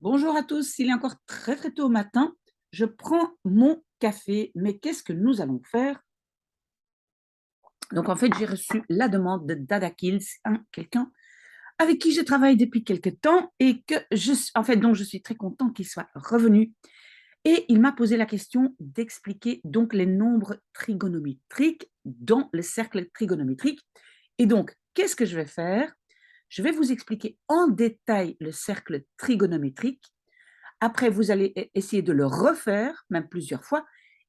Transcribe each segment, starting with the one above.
Bonjour à tous, il est encore très très tôt au matin. Je prends mon café, mais qu'est-ce que nous allons faire? Donc en fait, j'ai reçu la demande de Dada Kills, quelqu'un avec qui je travaille depuis quelques temps et que dont je suis très content qu'il soit revenu. Et il m'a posé la question d'expliquer donc les nombres trigonométriques dans le cercle trigonométrique. Et donc, qu'est-ce que je vais faire? Je vais vous expliquer en détail le cercle trigonométrique. Après, vous allez essayer de le refaire, même plusieurs fois,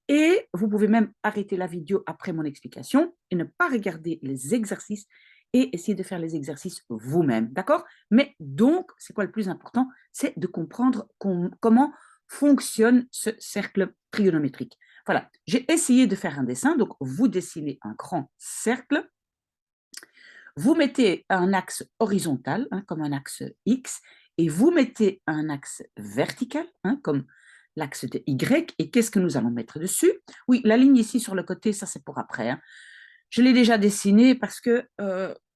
et vous pouvez même arrêter la vidéo après mon explication et ne pas regarder les exercices et essayer de faire les exercices vous-même, d'accord? Mais donc, c'est quoi le plus important? C'est de comprendre comment fonctionne ce cercle trigonométrique. Voilà, j'ai essayé de faire un dessin, donc vous dessinez un grand cercle, vous mettez un axe horizontal, comme un axe X, et vous mettez un axe vertical, comme l'axe de Y. Et qu'est-ce que nous allons mettre dessus? Oui, la ligne ici sur le côté, ça c'est pour après. Je l'ai déjà dessiné parce que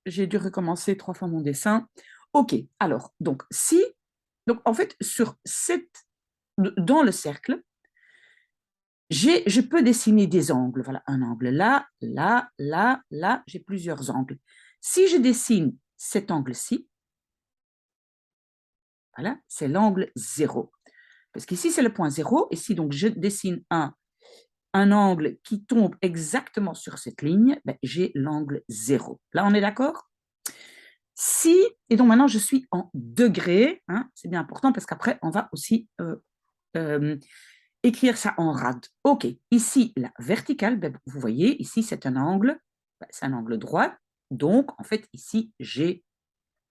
j'ai dû recommencer 3 fois mon dessin. OK, alors, donc en fait, dans le cercle, je peux dessiner des angles. Voilà, un angle là, là, là, là, j'ai plusieurs angles. Si je dessine cet angle-ci, voilà, c'est l'angle 0. Parce qu'ici, c'est le point 0. Et si donc je dessine un angle qui tombe exactement sur cette ligne, ben, j'ai l'angle 0. Là, on est d'accord? Et donc maintenant, je suis en degrés. C'est bien important parce qu'après, on va aussi euh, écrire ça en rad. OK, ici, la verticale, ben, vous voyez, ici, c'est un angle droit. Donc, en fait, ici, j'ai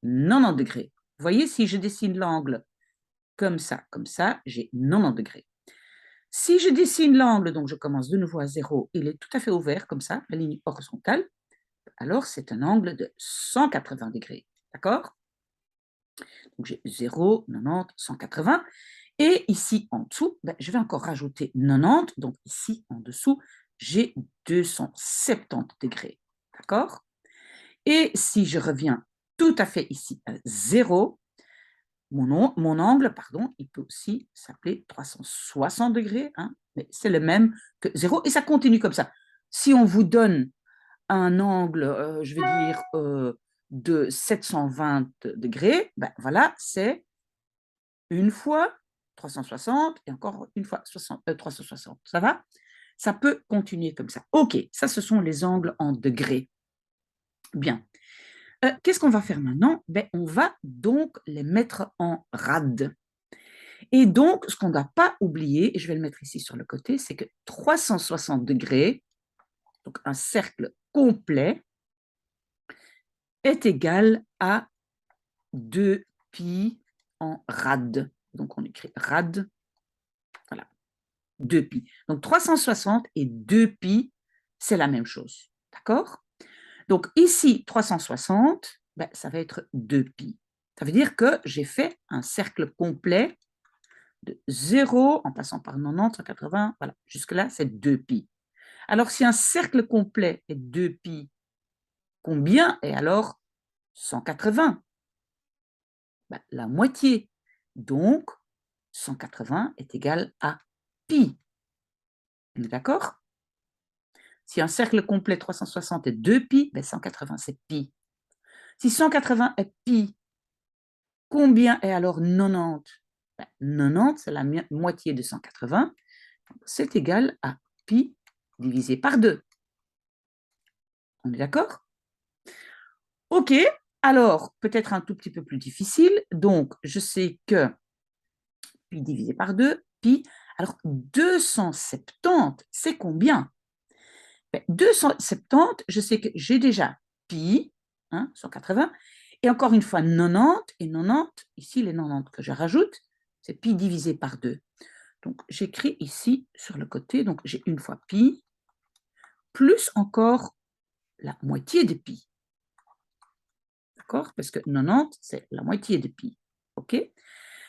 90 degrés. Vous voyez, si je dessine l'angle comme ça, j'ai 90 degrés. Si je dessine l'angle, donc je commence de nouveau à 0, il est tout à fait ouvert comme ça, la ligne horizontale, alors c'est un angle de 180 degrés. D'accord? Donc j'ai 0, 90, 180. Et ici en dessous, ben, je vais encore rajouter 90. Donc ici en dessous, j'ai 270 degrés. D'accord? Et si je reviens tout à fait ici à 0, mon angle, pardon, il peut aussi s'appeler 360 degrés, mais c'est le même que 0 et ça continue comme ça. Si on vous donne un angle, je vais dire, de 720 degrés, ben voilà, c'est une fois 360 et encore une fois 360. Ça va? Ça peut continuer comme ça. OK, ça, ce sont les angles en degrés. Bien. Qu'est-ce qu'on va faire maintenant? Ben, on va donc les mettre en rad. Et donc, ce qu'on ne doit pas oublier, et je vais le mettre ici sur le côté, c'est que 360 degrés, donc un cercle complet, est égal à 2 pi en rad. Donc, on écrit rad, voilà, 2 pi. Donc, 360 et 2 pi, c'est la même chose. D'accord? Donc, ici, 360, ben, ça va être 2 pi. Ça veut dire que j'ai fait un cercle complet de 0 en passant par 90, 180, voilà, jusque-là, c'est 2 pi. Alors, si un cercle complet est 2 pi, combien est alors 180? Ben, la moitié. Donc, 180 est égal à pi. On est d'accord? Si un cercle complet 360 est 2 pi, ben 180 c'est pi. Si 180 est pi, combien est alors 90? Ben, 90, c'est la moitié de 180. C'est égal à pi divisé par 2. On est d'accord? OK, alors peut-être un tout petit peu plus difficile. Donc, je sais que pi divisé par 2, pi. Alors, 270, c'est combien? Ben, 270, je sais que j'ai déjà pi, 180, et encore une fois 90, et 90, ici les 90 que je rajoute, c'est pi divisé par 2. Donc, j'écris ici sur le côté, donc j'ai une fois pi, plus encore la moitié de pi. D'accord? Parce que 90, c'est la moitié de pi. OK?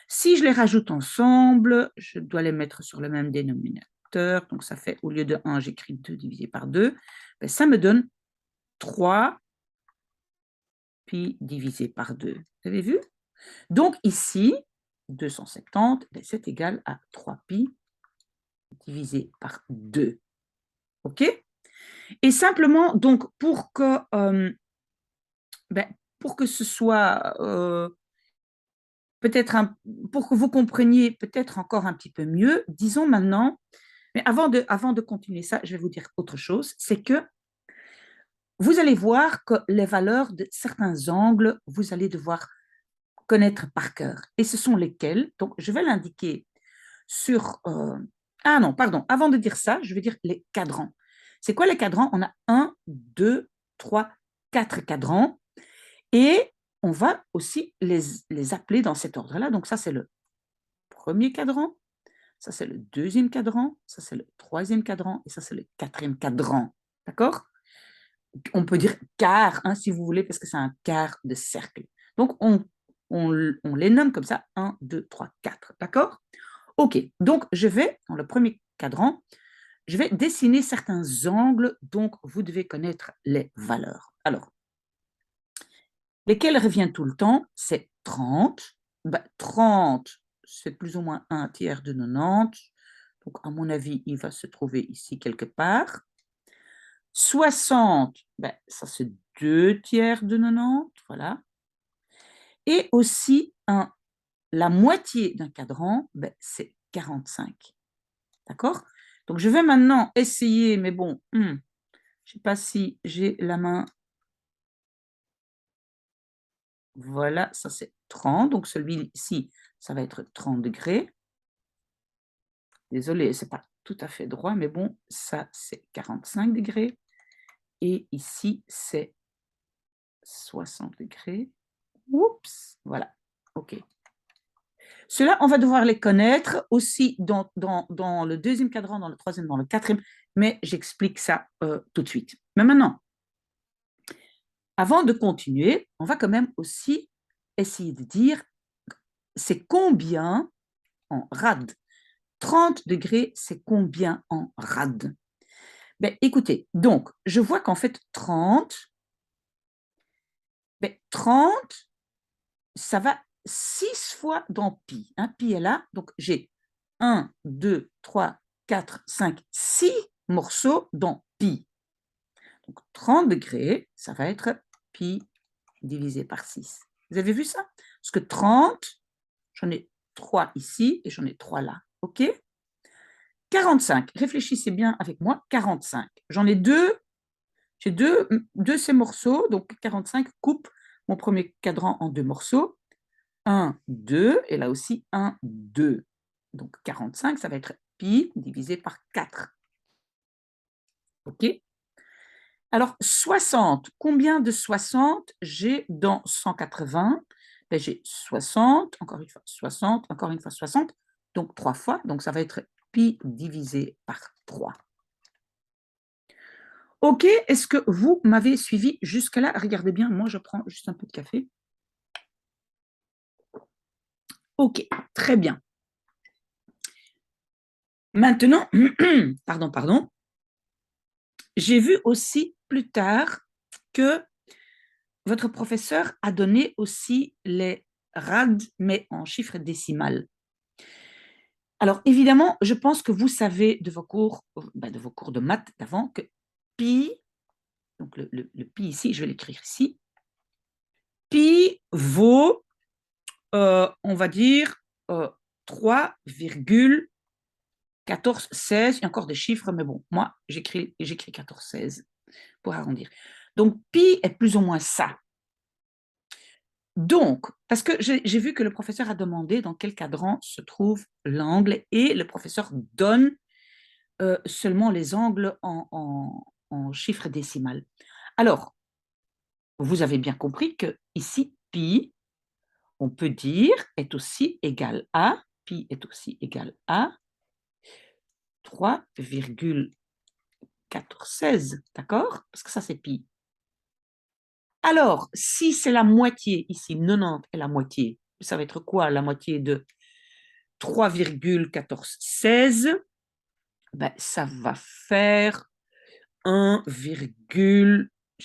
Si je les rajoute ensemble, je dois les mettre sur le même dénominateur. Donc, ça fait, au lieu de 1, j'écris 2 divisé par 2. Ben, ça me donne 3 pi divisé par 2. Vous avez vu? Donc, ici, 270, c'est égal à 3pi divisé par 2. OK? Et simplement, donc, pour que ce soit peut-être pour que vous compreniez peut-être encore un petit peu mieux, disons maintenant, mais avant de continuer ça, je vais vous dire autre chose, c'est que vous allez voir que les valeurs de certains angles, vous allez devoir connaître par cœur. Et ce sont lesquels? Donc, je vais l'indiquer sur... Ah non, pardon, avant de dire ça, je vais dire les cadrans. C'est quoi les cadrans? On a 1, 2, 3, 4 cadrans. Et on va aussi les appeler dans cet ordre-là. Donc ça, c'est le premier cadran, ça, c'est le deuxième cadran, ça, c'est le troisième cadran, et ça, c'est le quatrième cadran. D'accord? On peut dire quart, hein, si vous voulez, parce que c'est un quart de cercle. Donc, on les nomme comme ça, 1, 2, 3, 4. D'accord? OK. Donc, je vais, dans le premier cadran, je vais dessiner certains angles, donc vous devez connaître les valeurs. Alors, lesquels reviennent tout le temps? C'est 30. 30, c'est plus ou moins un tiers de 90. Donc, à mon avis, il va se trouver ici quelque part. 60, ça c'est 2 tiers de 90, voilà. Et aussi, la moitié d'un cadran, c'est 45. D'accord? Donc, je vais maintenant essayer, mais bon, je ne sais pas si j'ai la main. Voilà, ça c'est 30. Donc, celui-ci, ça va être 30 degrés. Désolée, ce n'est pas tout à fait droit, mais bon, ça c'est 45 degrés. Et ici, c'est 60 degrés. Oups, voilà, OK. Ceux-là, on va devoir les connaître aussi dans le deuxième cadran, dans le troisième, dans le quatrième, mais j'explique ça tout de suite. Mais maintenant, avant de continuer, on va quand même aussi essayer de dire c'est combien en rad. 30 degrés, c'est combien en rad? Écoutez, donc, je vois qu'en fait, 30, 30, ça va 6 fois dans pi. Pi est là, donc j'ai 1, 2, 3, 4, 5, 6 morceaux dans pi. Donc 30 degrés, ça va être pi divisé par 6. Vous avez vu ça? Parce que 30, j'en ai 3 ici et j'en ai 3 là. OK? 45, réfléchissez bien avec moi, 45. J'en ai deux, j'ai deux de ces morceaux, donc 45 coupe mon premier cadran en 2 morceaux. 1, 2, et là aussi 1, 2. Donc 45, ça va être pi divisé par 4. OK? Alors 60, combien de 60 j'ai dans 180? J'ai 60, encore une fois 60, encore une fois 60, donc 3 fois, donc ça va être pi divisé par 3. OK, est-ce que vous m'avez suivi jusque-là? Regardez bien, moi je prends juste un peu de café. OK, très bien. Maintenant, pardon, j'ai vu aussi plus tard que votre professeur a donné aussi les rad, mais en chiffres décimales. Alors, évidemment, je pense que vous savez de vos cours de maths d'avant que pi, donc le pi ici, je vais l'écrire ici, pi vaut, on va dire, 3,1416. Il y a encore des chiffres, mais bon, moi, j'écris 1416 pour arrondir. Donc, pi est plus ou moins ça. Donc, parce que j'ai vu que le professeur a demandé dans quel cadran se trouve l'angle et le professeur donne seulement les angles en chiffres décimales. Alors, vous avez bien compris que ici, pi, on peut dire, est aussi égal à, pi est aussi égal à 3,1416, d'accord? Parce que ça, c'est pi. Alors, si c'est la moitié ici, 90 est la moitié, ça va être quoi la moitié de 3,1416? Ça va faire 1, j'ai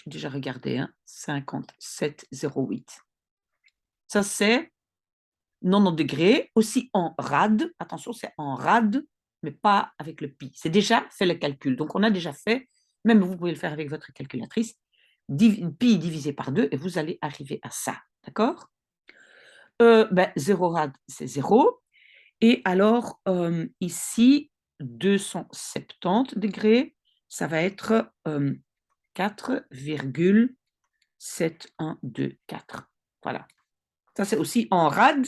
déjà regardé, 5708. Ça, c'est 90 degrés, aussi en rad. Attention, c'est en rad, mais pas avec le pi. C'est déjà fait le calcul. Donc, on a déjà fait, même vous pouvez le faire avec votre calculatrice, pi divisé par 2, et vous allez arriver à ça. D'accord? 0 rad, c'est 0. Et alors, ici, 270 degrés, ça va être 4,7124. Voilà. Ça, c'est aussi en rad.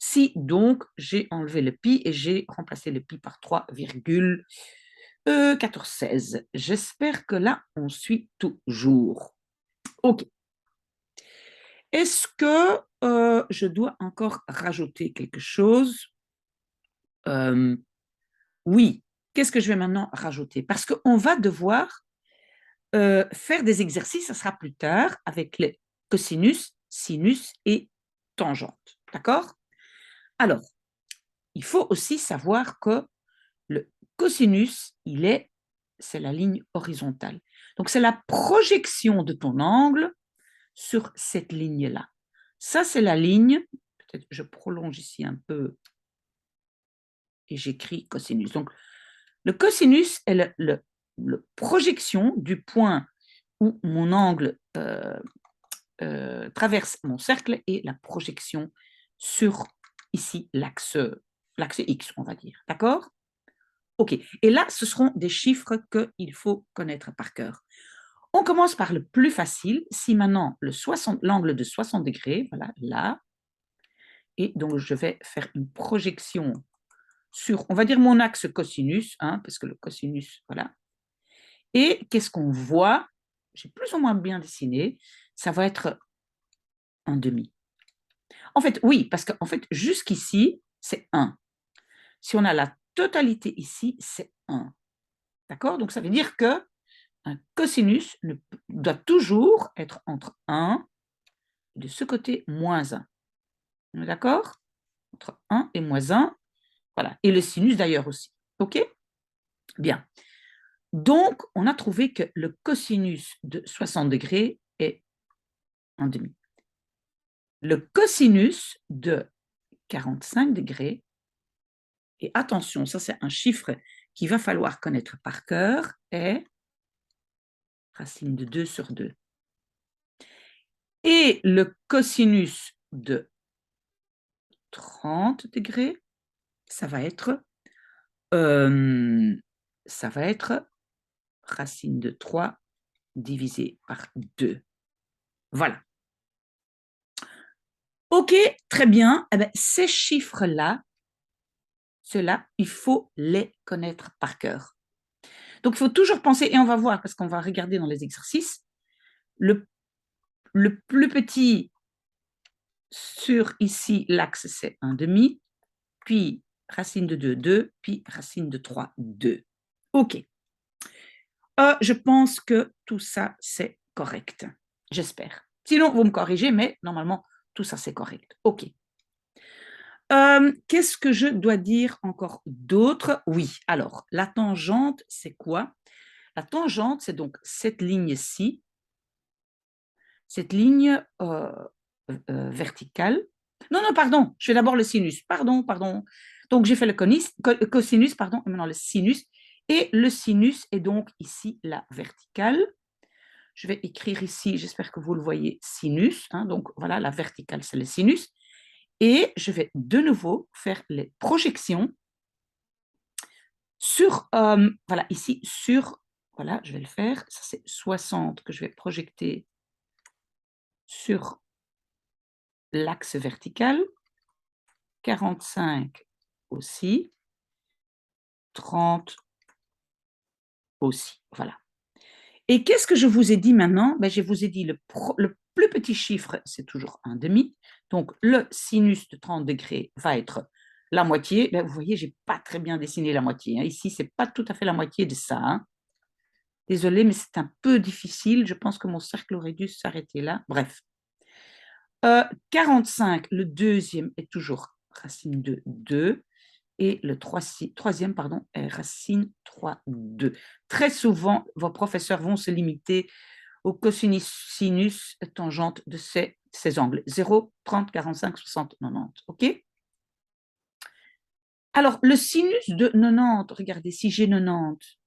Si donc j'ai enlevé le pi et j'ai remplacé le pi par 3,1416. J'espère que là, on suit toujours. OK. Est-ce que je dois encore rajouter quelque chose? Oui. Qu'est-ce que je vais maintenant rajouter? Parce qu'on va devoir faire des exercices, ça sera plus tard, avec les cosinus, sinus et tangente. D'accord? Alors, il faut aussi savoir que le cosinus, c'est la ligne horizontale. Donc, c'est la projection de ton angle sur cette ligne-là. Ça, c'est la ligne, peut-être je prolonge ici un peu et j'écris cosinus. Donc, le cosinus est la projection du point où mon angle traverse mon cercle et la projection sur ici l'axe X, on va dire. D'accord? OK. Et là, ce seront des chiffres qu'il faut connaître par cœur. On commence par le plus facile. Si maintenant l'angle de 60 degrés, voilà, là, et donc je vais faire une projection sur, on va dire mon axe cosinus, hein, parce que le cosinus, voilà. Et qu'est-ce qu'on voit? J'ai plus ou moins bien dessiné. Ça va être un demi. En fait, oui, parce qu'en fait, jusqu'ici, c'est 1. Si on a la totalité ici, c'est 1. D'accord? Donc, ça veut dire que un cosinus doit toujours être entre 1 et de ce côté, moins 1. On est d'accord? Entre 1 et moins 1. Voilà. Et le sinus d'ailleurs aussi. OK? Bien. Donc, on a trouvé que le cosinus de 60 degrés est 1,5. Le cosinus de 45 degrés, et attention, ça c'est un chiffre qu'il va falloir connaître par cœur, est racine de 2 sur 2. Et le cosinus de 30 degrés, ça va être racine de 3 divisé par 2. Voilà. OK, très bien. Eh bien, ces chiffres-là, ceux-là, il faut les connaître par cœur. Donc, il faut toujours penser, et on va voir, parce qu'on va regarder dans les exercices, le plus petit sur ici, l'axe, c'est 1,5, puis racine de 2, 2, puis racine de 3, 2. OK. Je pense que tout ça, c'est correct. J'espère. Sinon, vous me corrigez, mais normalement, tout ça, c'est correct. OK. Qu'est-ce que je dois dire encore d'autre? Oui, alors, la tangente, c'est quoi? La tangente, c'est donc cette ligne-ci, cette ligne verticale. Non, non, pardon, je fais d'abord le sinus. Pardon. Donc, j'ai fait le cosinus, pardon, et maintenant le sinus. Et le sinus est donc ici la verticale. Je vais écrire ici, j'espère que vous le voyez, sinus. Hein, donc, voilà, la verticale, c'est le sinus. Et je vais de nouveau faire les projections sur, voilà, ici, sur, voilà, je vais le faire. Ça, c'est 60 que je vais projeter sur l'axe vertical, 45 aussi, 30 aussi, voilà. Et qu'est-ce que je vous ai dit maintenant? Je vous ai dit le plus petit chiffre, c'est toujours 1,5. Donc, le sinus de 30 degrés va être la moitié. Vous voyez, je n'ai pas très bien dessiné la moitié. Hein. Ici, ce n'est pas tout à fait la moitié de ça. Hein. Désolée, mais c'est un peu difficile. Je pense que mon cercle aurait dû s'arrêter là. Bref. 45, le deuxième est toujours racine de 2 et le troisième est racine 3, 2. Très souvent, vos professeurs vont se limiter au cosinus, sinus, tangente de ces angles. 0, 30, 45, 60, 90. OK? Alors, le sinus de 90, regardez, si j'ai 90,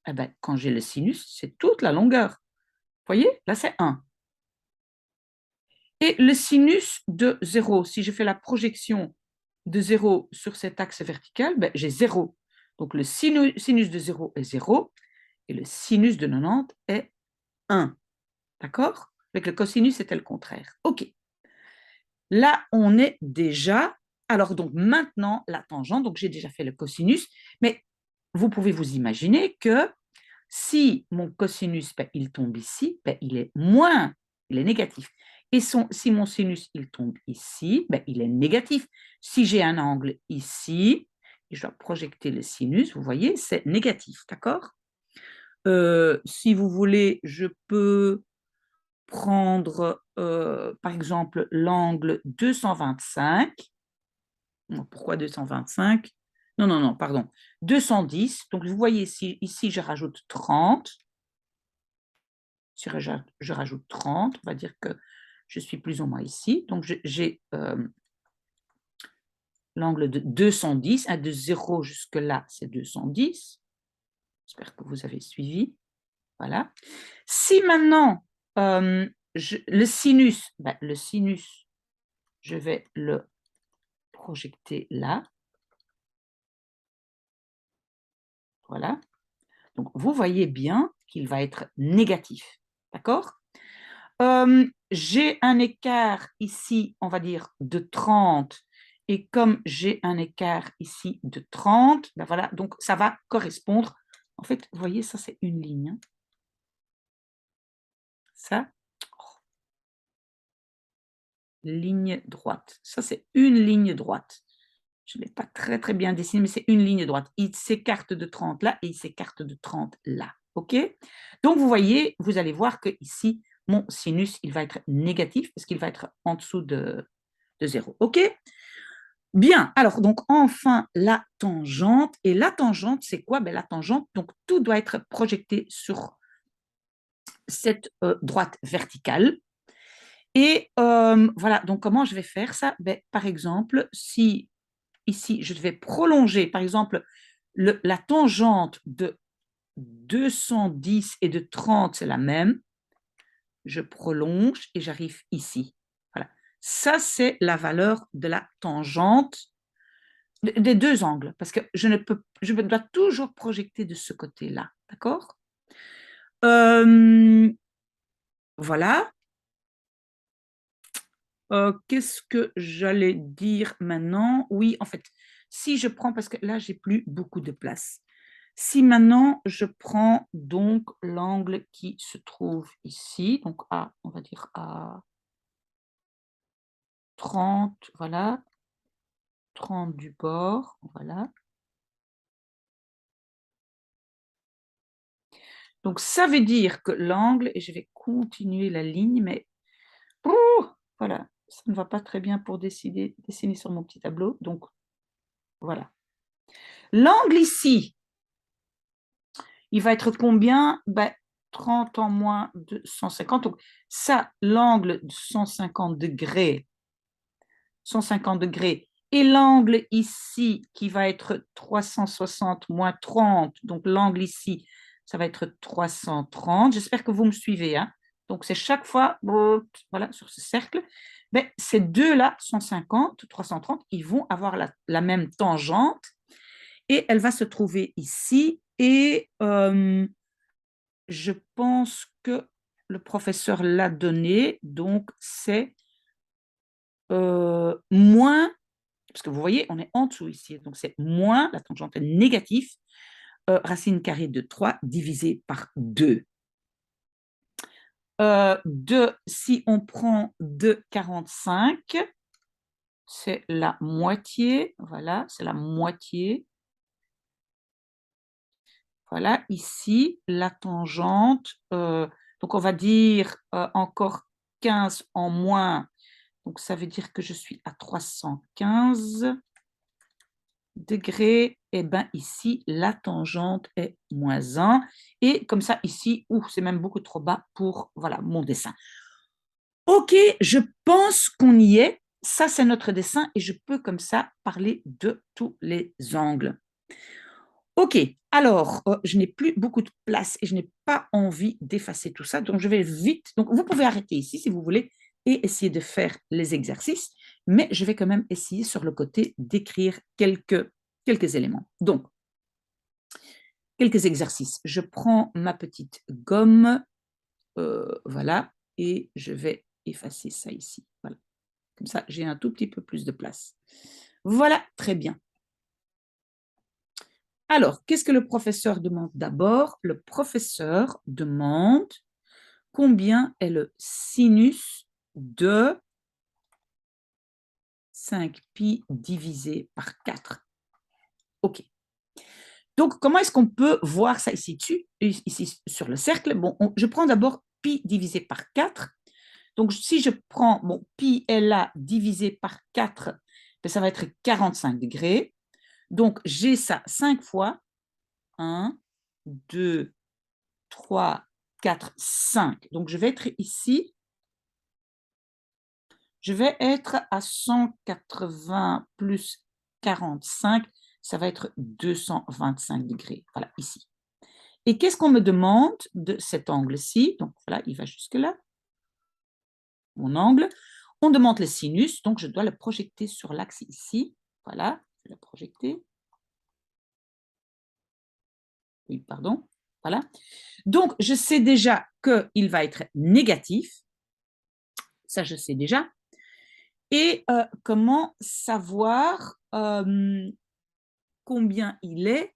eh ben, quand j'ai le sinus, c'est toute la longueur. Vous voyez, là, c'est 1. Et le sinus de 0, si je fais la projection de 0 sur cet axe vertical, ben, j'ai 0. Donc, le sinus de 0 est 0 et le sinus de 90 est 1. D'accord? Avec le cosinus, c'était le contraire. OK. Là, on est déjà... Alors, donc, maintenant, la tangente. Donc, j'ai déjà fait le cosinus. Mais vous pouvez vous imaginer que si mon cosinus, ben, il tombe ici, ben, il est moins, il est négatif. Et si mon sinus, il tombe ici, ben, il est négatif. Si j'ai un angle ici, et je dois projeter le sinus, vous voyez, c'est négatif, d'accord? Si vous voulez, je peux prendre, par exemple, l'angle 225. Pourquoi 225? Non, non, non, pardon. 210. Donc, vous voyez, ici, je rajoute 30. Si je rajoute 30, on va dire que je suis plus ou moins ici. Donc, j'ai l'angle de 210. De 0 jusque-là, c'est 210. J'espère que vous avez suivi. Voilà. Si maintenant, le sinus, je vais le projeter là. Voilà. Donc, vous voyez bien qu'il va être négatif. D'accord? J'ai un écart ici, on va dire, de 30. Et comme j'ai un écart ici de 30, ben voilà, donc ça va correspondre. En fait, vous voyez, ça, c'est une ligne. Hein. Ça, ligne droite. Ça, c'est une ligne droite. Je ne l'ai pas très, très bien dessiné, mais c'est une ligne droite. Il s'écarte de 30 là et il s'écarte de 30 là. OK? Donc, vous voyez, vous allez voir que ici, mon sinus, il va être négatif parce qu'il va être en dessous de 0. OK? Bien. Alors, donc, enfin, la tangente. Et la tangente, c'est quoi? Ben, la tangente, donc, tout doit être projeté sur cette droite verticale. Et voilà, donc, comment je vais faire ça? Ben, par exemple, si ici, je devais prolonger, par exemple, la tangente de 210 et de 30, c'est la même. Je prolonge et j'arrive ici. Voilà. Ça, c'est la valeur de la tangente des deux angles, parce que je dois toujours projeter de ce côté-là. D'accord? Voilà. Qu'est-ce que j'allais dire maintenant? Oui, en fait, si je prends, parce que là, j'ai plus beaucoup de place. Si maintenant, je prends donc l'angle qui se trouve ici, donc on va dire à 30, voilà, 30 du bord, voilà. Donc, ça veut dire que l'angle, et je vais continuer la ligne, mais voilà, ça ne va pas très bien pour dessiner sur mon petit tableau, donc voilà. L'angle ici, il va être combien? 30 en moins de 150. Donc, ça, l'angle de 150 degrés, et l'angle ici qui va être 360 moins 30, donc l'angle ici, ça va être 330. J'espère que vous me suivez. Hein. Donc, c'est chaque fois, voilà, sur ce cercle, ces deux-là, 150, 330, ils vont avoir la même tangente et elle va se trouver ici. Et je pense que le professeur l'a donné, donc c'est moins, parce que vous voyez, on est en dessous ici, donc c'est moins, la tangente est négative, racine carrée de 3 divisé par 2. Si on prend 2,45, c'est la moitié, voilà, c'est la moitié. Voilà, ici, la tangente, donc on va dire encore 15 en moins, donc ça veut dire que je suis à 315 degrés, et bien ici, la tangente est moins 1, et comme ça, ici, c'est même beaucoup trop bas pour voilà, mon dessin. Ok, je pense qu'on y est. ça, c'est notre dessin et je peux comme ça parler de tous les angles. OK, alors, je n'ai plus beaucoup de place et je n'ai pas envie d'effacer tout ça, donc je vais vite. Donc, vous pouvez arrêter ici si vous voulez et essayer de faire les exercices, mais je vais quand même essayer sur le côté d'écrire quelques éléments. Donc, quelques exercices. Je prends ma petite gomme, voilà, et je vais effacer ça ici. Voilà. Comme ça, j'ai un tout petit peu plus de place. Voilà, très bien. Alors, qu'est-ce que le professeur demande d'abord? Le professeur demande combien est le sinus de 5pi divisé par 4. OK. Donc, comment est-ce qu'on peut voir ça ici dessus, ici sur le cercle? Bon, je prends d'abord pi divisé par 4. Donc, si je prends, bon, pi est là divisé par 4, ben, ça va être 45 degrés. Donc, j'ai ça 5 fois. 1, 2, 3, 4, 5. Donc, je vais être ici. Je vais être à 180 plus 45. Ça va être 225 degrés. Voilà, ici. Et qu'est-ce qu'on me demande de cet angle-ci? Donc, voilà, il va jusque-là. Mon angle. On demande le sinus, donc je dois le projeter sur l'axe ici. Voilà, je vais le projeter. Oui, pardon. Voilà. Donc, je sais déjà qu'il va être négatif. Ça, je sais déjà. Et comment savoir combien il est?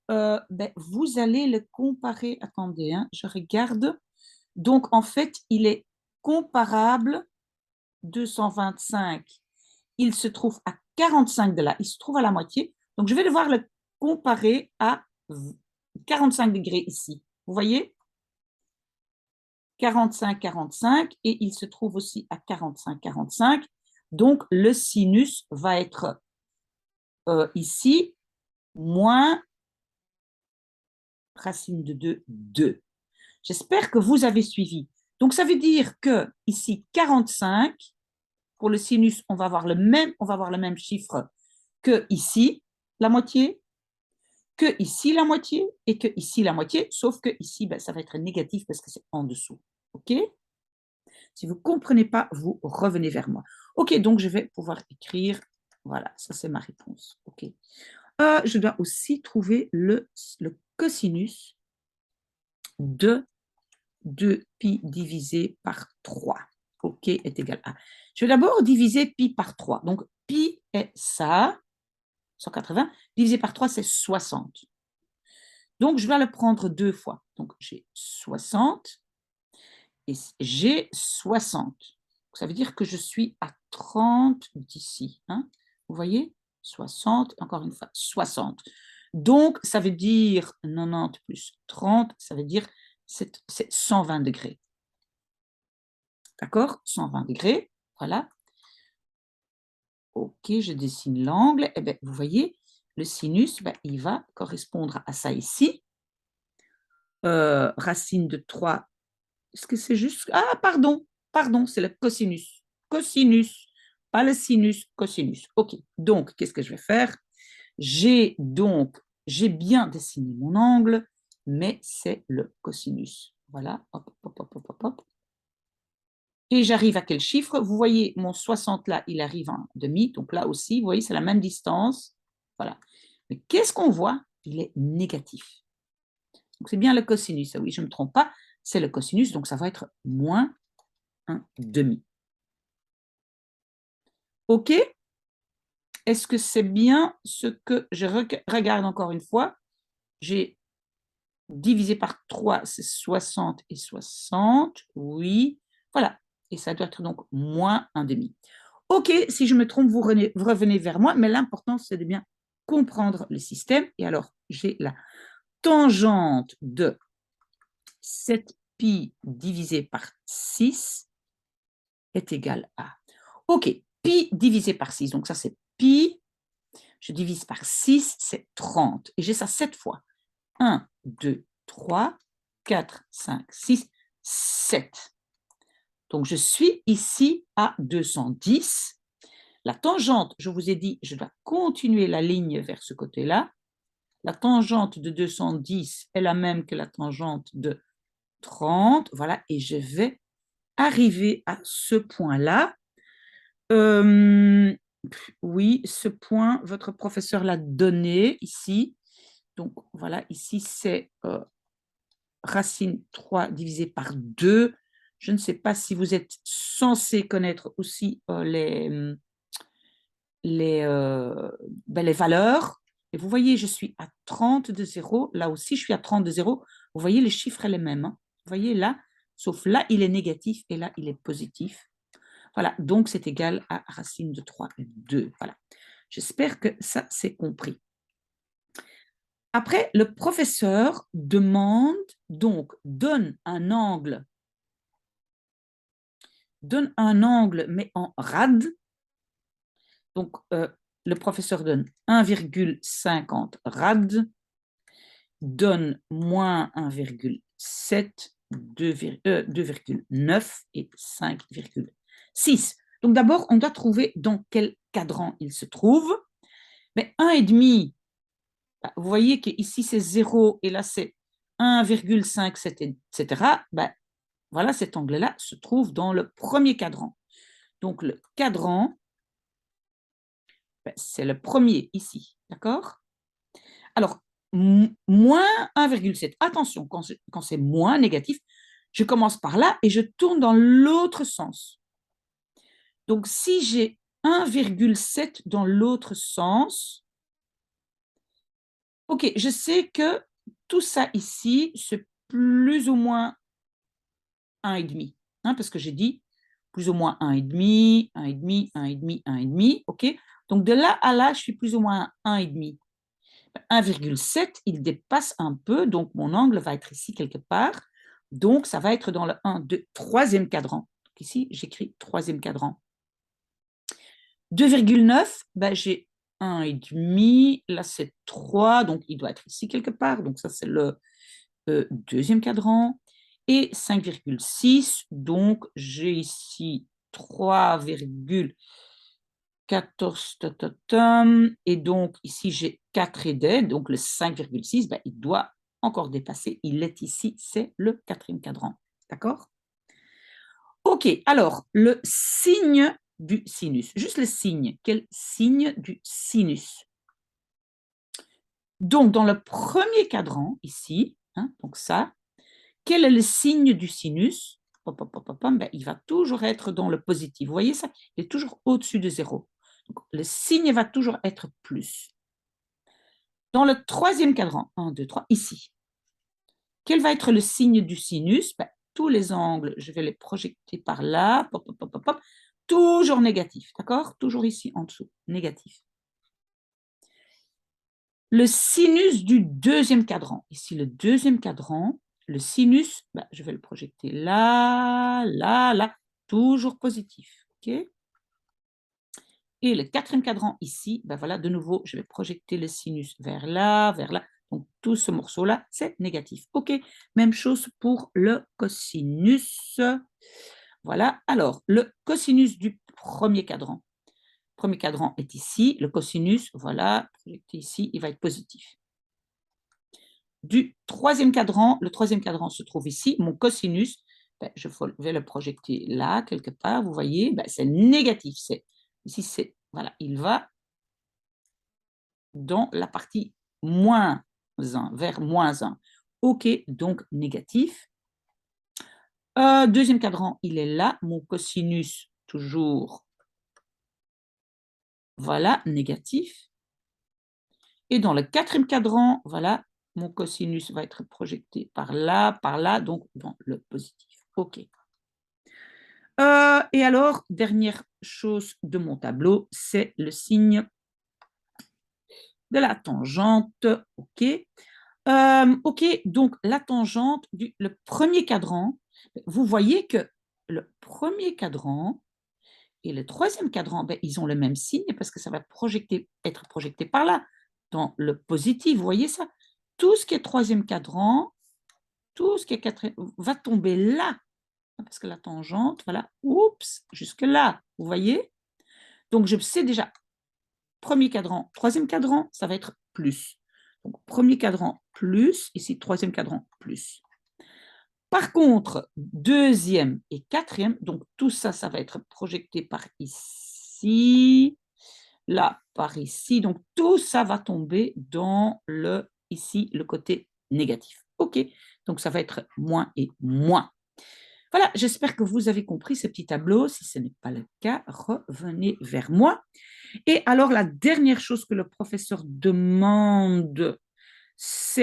Ben, vous allez le comparer. Attendez, hein, je regarde. Donc, en fait, il est comparable. 225, il se trouve à 45 de là. Il se trouve à la moitié. Donc, je vais devoir le comparer à 45 degrés ici. Vous voyez? 45, 45. Et il se trouve aussi à 45, 45. Donc, le sinus va être ici, moins racine de 2, 2. J'espère que vous avez suivi. Donc, ça veut dire que ici, 45, pour le sinus, on va avoir le même chiffre que ici, la moitié, que ici, la moitié, et que ici, la moitié, sauf que ici, ben, ça va être négatif parce que c'est en dessous. OK? Si vous ne comprenez pas, vous revenez vers moi. OK, donc je vais pouvoir écrire. Voilà, ça c'est ma réponse. OK. Je dois aussi trouver le cosinus de 2pi divisé par 3. OK est égal à. Je vais d'abord diviser pi par 3. Donc, pi est ça, 180, divisé par 3, c'est 60. Donc, je vais le prendre deux fois. Donc, j'ai 60 et j'ai 60. Ça veut dire que je suis à 30 d'ici. Hein. Vous voyez? 60, encore une fois, 60. Donc, ça veut dire 90 plus 30, ça veut dire c'est 120 degrés. D'accord? 120 degrés, voilà. OK, je dessine l'angle. Eh bien, vous voyez, le sinus, ben, il va correspondre à ça ici. Racine de 3. Est-ce que c'est juste? Ah, pardon, c'est le cosinus. Cosinus, pas le sinus, cosinus. OK, donc, qu'est-ce que je vais faire? J'ai bien dessiné mon angle, mais c'est le cosinus. Voilà, hop, hop, hop, hop, hop, hop. Et j'arrive à quel chiffre? Vous voyez, mon 60 là, il arrive en demi, donc là aussi, vous voyez, c'est la même distance. Voilà. Mais qu'est-ce qu'on voit? Il est négatif. Donc, c'est bien le cosinus. Oui, je ne me trompe pas, c'est le cosinus, donc ça va être moins un demi. OK? Est-ce que c'est bien ce que je regarde encore une fois? J'ai divisé par 3, c'est 60 et 60. Oui, voilà. Et ça doit être donc moins un demi. OK, si je me trompe, vous revenez vers moi, mais l'important, c'est de bien comprendre le système. Et alors, j'ai la tangente de 7pi divisé par 6 est égal à. OK, pi divisé par 6, donc ça c'est pi, je divise par 6, c'est 30. Et j'ai ça 7 fois. 1, 2, 3, 4, 5, 6, 7. Donc je suis ici à 210 La tangente, je vous ai dit, je dois continuer la ligne vers ce côté-là. La tangente de 210 est la même que la tangente de 30. Voilà, et je vais arriver à ce point-là. Oui, ce point, votre professeur l'a donné ici. Donc, voilà, ici, c'est racine 3 divisé par 2. Je ne sais pas si vous êtes censé connaître aussi les valeurs. Et vous voyez, je suis à 30 de 0. Là aussi, je suis à 30 de 0. Vous voyez, les chiffres, sont les mêmes. Hein. Vous voyez là, sauf là, il est négatif et là, il est positif. Voilà, donc c'est égal à racine de 3, 2. Voilà. J'espère que ça, c'est compris. Après, le professeur demande, donc, donne un angle, mais en rad. Donc, le professeur donne 1,50 rad, donne moins 1,7, 2,9 et 5,6. Donc, d'abord, on doit trouver dans quel cadran il se trouve. Mais 1,5, vous voyez qu'ici, c'est 0 et là, c'est 1,5, etc. Ben, voilà, cet angle-là se trouve dans le premier cadran. Donc, le cadran, ben, c'est le premier ici, d'accord? Alors, moins 1,7. Attention, quand c'est moins négatif, je commence par là et je tourne dans l'autre sens. Donc, si j'ai 1,7 dans l'autre sens, ok, je sais que tout ça ici, c'est plus ou moins 1,5, hein, parce que j'ai dit plus ou moins 1,5, 1,5, 1,5, 1,5, ok? Donc, de là à là, je suis plus ou moins 1,5. 1,7, il dépasse un peu, donc mon angle va être ici quelque part. Donc, ça va être dans le 1, 2, troisième cadran. Donc, ici, j'écris troisième cadran. 2,9, ben, j'ai 1,5, là c'est 3, donc il doit être ici quelque part. Donc, ça, c'est le deuxième cadran. Et 5,6, donc j'ai ici 3,14, et donc ici j'ai 4 et des, donc le 5,6, ben, il doit encore dépasser, il est ici, c'est le quatrième cadran, d'accord? Ok, alors le signe du sinus, juste le signe, quel signe du sinus? Donc dans le premier cadran ici, hein, donc ça, quel est le signe du sinus? Ben, il va toujours être dans le positif. Vous voyez ça? Il est toujours au-dessus de 0. Donc, le signe va toujours être plus. Dans le troisième cadran, 1, 2, 3, ici, quel va être le signe du sinus? Ben, tous les angles, je vais les projeter par là, toujours négatif, d'accord? Toujours ici en dessous, négatif. Le sinus du deuxième cadran, ici le deuxième cadran, le sinus, ben, je vais le projeter là, là, là, toujours positif, ok? Et le quatrième cadran ici, ben voilà, de nouveau, je vais projeter le sinus vers là, vers là. Donc, tout ce morceau-là, c'est négatif. OK, même chose pour le cosinus. Voilà, alors, le cosinus du premier cadran. Le premier cadran est ici, le cosinus, voilà, projecté ici, il va être positif. Du troisième cadran, le troisième cadran se trouve ici, mon cosinus, ben, je vais le projeter là, quelque part, vous voyez, ben, c'est négatif. Ici, c'est, voilà, il va dans la partie moins 1, vers moins 1. OK, donc négatif. Deuxième cadran, il est là, mon cosinus, toujours, voilà, négatif. Et dans le quatrième cadran, voilà, mon cosinus va être projeté par là, donc dans le positif. OK. Et alors, dernière chose de mon tableau, c'est le signe de la tangente. OK. OK, donc la tangente le premier cadran, vous voyez que le premier cadran et le troisième cadran, ben, ils ont le même signe parce que ça va être projeté par là, dans le positif. Vous voyez ça? Tout ce qui est troisième cadran, tout ce qui est quatrième, va tomber là, parce que la tangente, voilà, oups, jusque là, vous voyez? Donc, je sais déjà, premier cadran, troisième cadran, ça va être plus. Donc, premier cadran, plus, ici, troisième cadran, plus. Par contre, deuxième et quatrième, donc tout ça, ça va être projeté par ici, là, par ici. Donc, tout ça va tomber dans ici, le côté négatif. OK, donc ça va être moins et moins. Voilà, j'espère que vous avez compris ce petit tableau. Si ce n'est pas le cas, revenez vers moi. Et alors, la dernière chose que le professeur demande,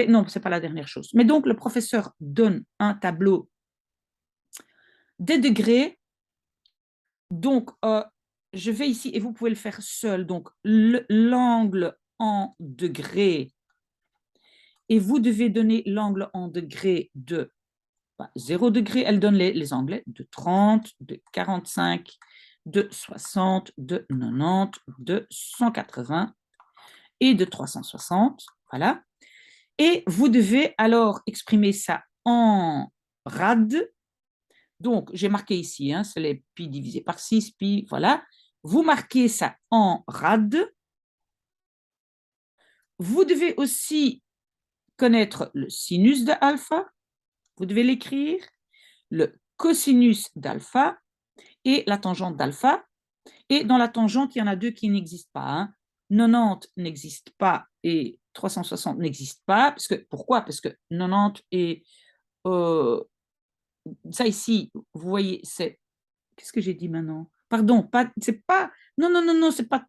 non, ce n'est pas la dernière chose, mais donc le professeur donne un tableau des degrés. Donc, je vais ici, et vous pouvez le faire seul, donc l'angle en degrés, et vous devez donner l'angle en degrés de 0 degré, elle donne les anglais de 30, de 45, de 60, de 90, de 180 et de 360. Voilà. Et vous devez alors exprimer ça en rad. Donc, j'ai marqué ici, c'est les pi divisé par 6, pi, voilà. Vous marquez ça en rad. Vous devez aussi connaître le sinus de alpha. Vous devez l'écrire. Le cosinus d'alpha et la tangente d'alpha. Et dans la tangente, il y en a deux qui n'existent pas. 90 n'existe pas et 360 n'existe pas. Pourquoi? Parce que 90 et ça ici, vous voyez, c'est... Qu'est-ce que j'ai dit maintenant? Pardon, c'est pas... Non, non, non, non, c'est pas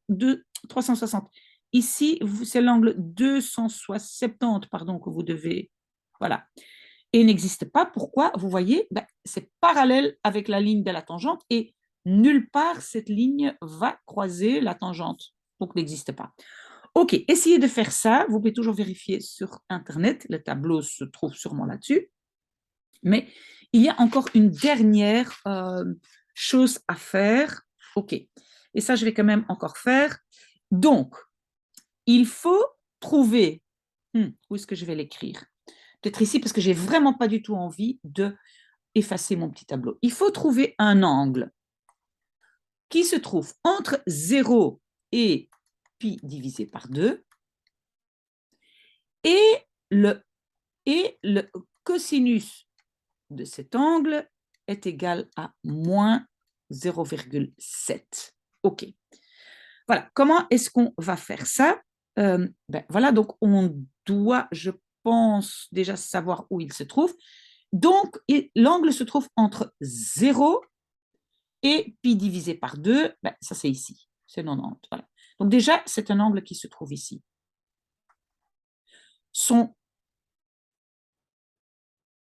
360. Ici, c'est l'angle 270, pardon, que vous devez... Voilà. Et n'existe pas. Pourquoi? Vous voyez, c'est parallèle avec la ligne de la tangente et nulle part cette ligne va croiser la tangente. Donc, n'existe pas. OK, essayez de faire ça. Vous pouvez toujours vérifier sur Internet. Le tableau se trouve sûrement là-dessus. Mais il y a encore une dernière chose à faire. OK. Et ça, je vais quand même encore faire. Donc, il faut trouver... où est-ce que je vais l'écrire? Peut-être ici, parce que je n'ai vraiment pas du tout envie de effacer mon petit tableau. Il faut trouver un angle qui se trouve entre 0 et pi divisé par 2 et le cosinus de cet angle est égal à moins 0,7. OK. Voilà. Comment est-ce qu'on va faire ça? Voilà, donc on doit, je pense, déjà savoir où il se trouve. Donc, l'angle se trouve entre 0 et pi divisé par 2, ça c'est ici, c'est 90. Voilà. Donc déjà, c'est un angle qui se trouve ici.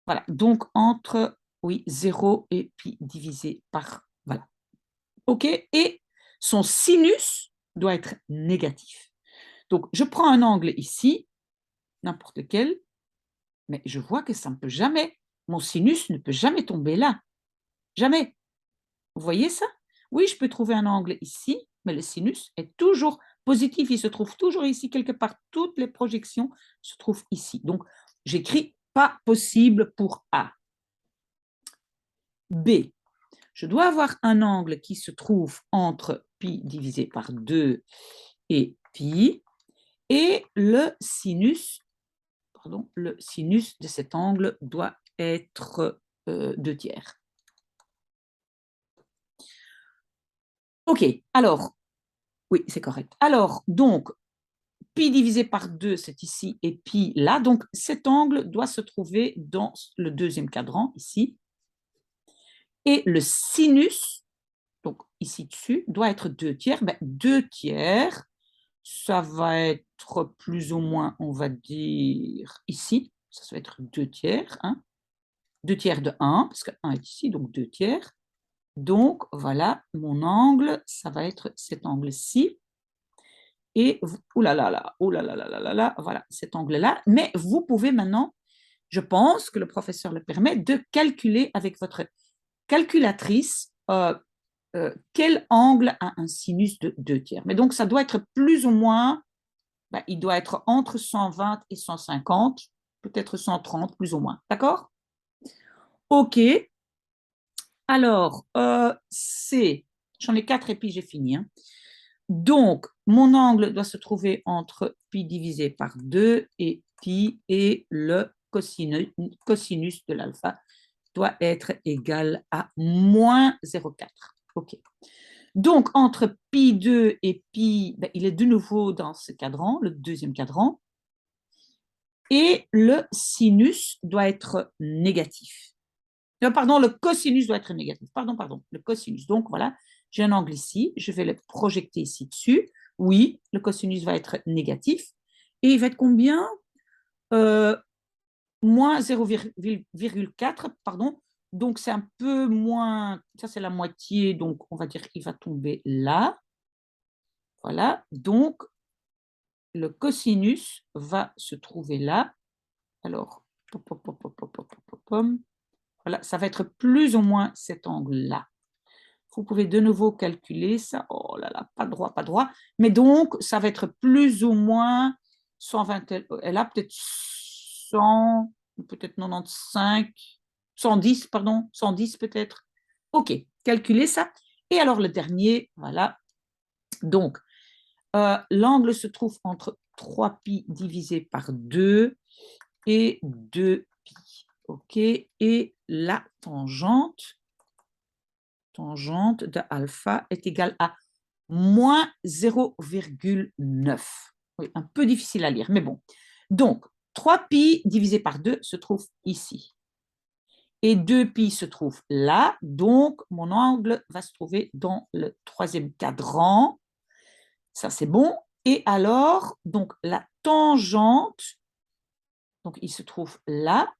Voilà, donc entre 0 et pi divisé par... Voilà. OK, et son sinus doit être négatif. Donc, je prends un angle ici, n'importe lequel, mais je vois que ça ne peut jamais, mon sinus ne peut jamais tomber là. Jamais. Vous voyez ça? Oui, je peux trouver un angle ici, mais le sinus est toujours positif. Il se trouve toujours ici, quelque part. Toutes les projections se trouvent ici. Donc, j'écris pas possible pour A. B. Je dois avoir un angle qui se trouve entre pi divisé par 2 et pi. Et le sinus de cet angle doit être 2 tiers. OK, alors, oui, c'est correct. Alors, donc, pi divisé par 2, c'est ici, et pi là. Donc, cet angle doit se trouver dans le deuxième cadran, ici. Et le sinus, donc ici dessus, doit être 2 tiers. 2 tiers, ça va être plus ou moins, on va dire, ici. Ça va être 2 tiers. 2 tiers de 1, parce que 1 est ici, donc 2 tiers. Donc, voilà, mon angle, ça va être cet angle-ci. Et, voilà, cet angle-là. Mais vous pouvez maintenant, je pense que le professeur le permet, de calculer avec votre calculatrice quel angle a un sinus de 2 tiers. Mais donc, ça doit être plus ou moins, il doit être entre 120 et 150, peut-être 130, plus ou moins. D'accord? OK. Alors, C, j'en ai 4 et puis j'ai fini. Donc, mon angle doit se trouver entre pi divisé par 2 et pi, et le cosinus de l'alpha doit être égal à moins 0,4. OK. Donc, entre pi2 et pi, ben, il est de nouveau dans ce cadran, le deuxième cadran, et le sinus doit être négatif. Pardon, le cosinus doit être négatif. Pardon, le cosinus. Donc, voilà, j'ai un angle ici, je vais le projeter ici dessus. Oui, le cosinus va être négatif. Et il va être combien moins 0,4, pardon. Donc, c'est un peu moins, ça c'est la moitié, donc on va dire qu'il va tomber là. Voilà, donc le cosinus va se trouver là. Alors, voilà, ça va être plus ou moins cet angle-là. Vous pouvez de nouveau calculer ça. Oh là là, pas droit, pas droit. Mais donc, ça va être plus ou moins 120, elle a peut-être 100, peut-être 95, 110, pardon, 110 peut-être. OK, calculez ça. Et alors, le dernier, voilà. Donc, l'angle se trouve entre 3pi divisé par 2 et 2pi. OK, et la tangente de alpha est égale à moins 0,9. Oui, un peu difficile à lire, mais bon. Donc, 3pi divisé par 2 se trouve ici. Et 2pi se trouve là, donc mon angle va se trouver dans le troisième cadran. Ça, c'est bon. Et alors, donc la tangente, donc il se trouve là.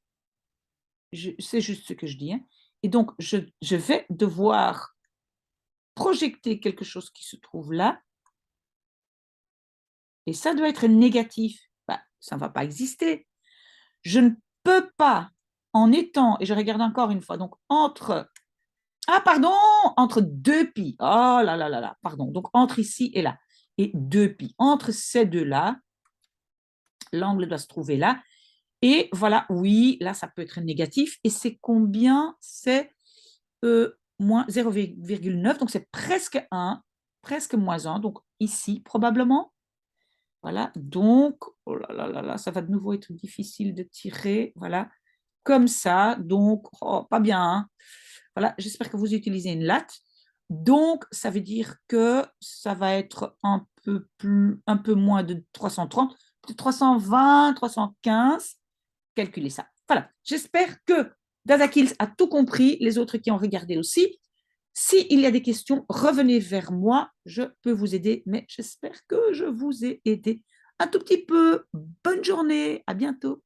C'est juste ce que je dis. Hein. Et donc, je vais devoir projeter quelque chose qui se trouve là. Et ça doit être négatif. Ben, ça ne va pas exister. Je ne peux pas, en étant, et je regarde encore une fois, donc entre, entre 2pi. Oh là là là là, pardon. Donc, entre ici et là. Et 2pi. Entre ces deux-là, l'angle doit se trouver là. Et voilà, oui, là, ça peut être négatif. Et c'est combien? C'est moins 0,9. Donc, c'est presque 1, presque moins 1. Donc, ici, probablement. Voilà, donc, oh là là là là, ça va de nouveau être difficile de tirer. Voilà, comme ça. Donc, oh, pas bien. Hein. Voilà, j'espère que vous utilisez une latte. Donc, ça veut dire que ça va être un peu moins de 330, peut-être 320, 315. Calculez ça. Voilà, j'espère que Dadakils a tout compris, les autres qui ont regardé aussi. S'il y a des questions, revenez vers moi, je peux vous aider, mais j'espère que je vous ai aidé un tout petit peu. Bonne journée, à bientôt.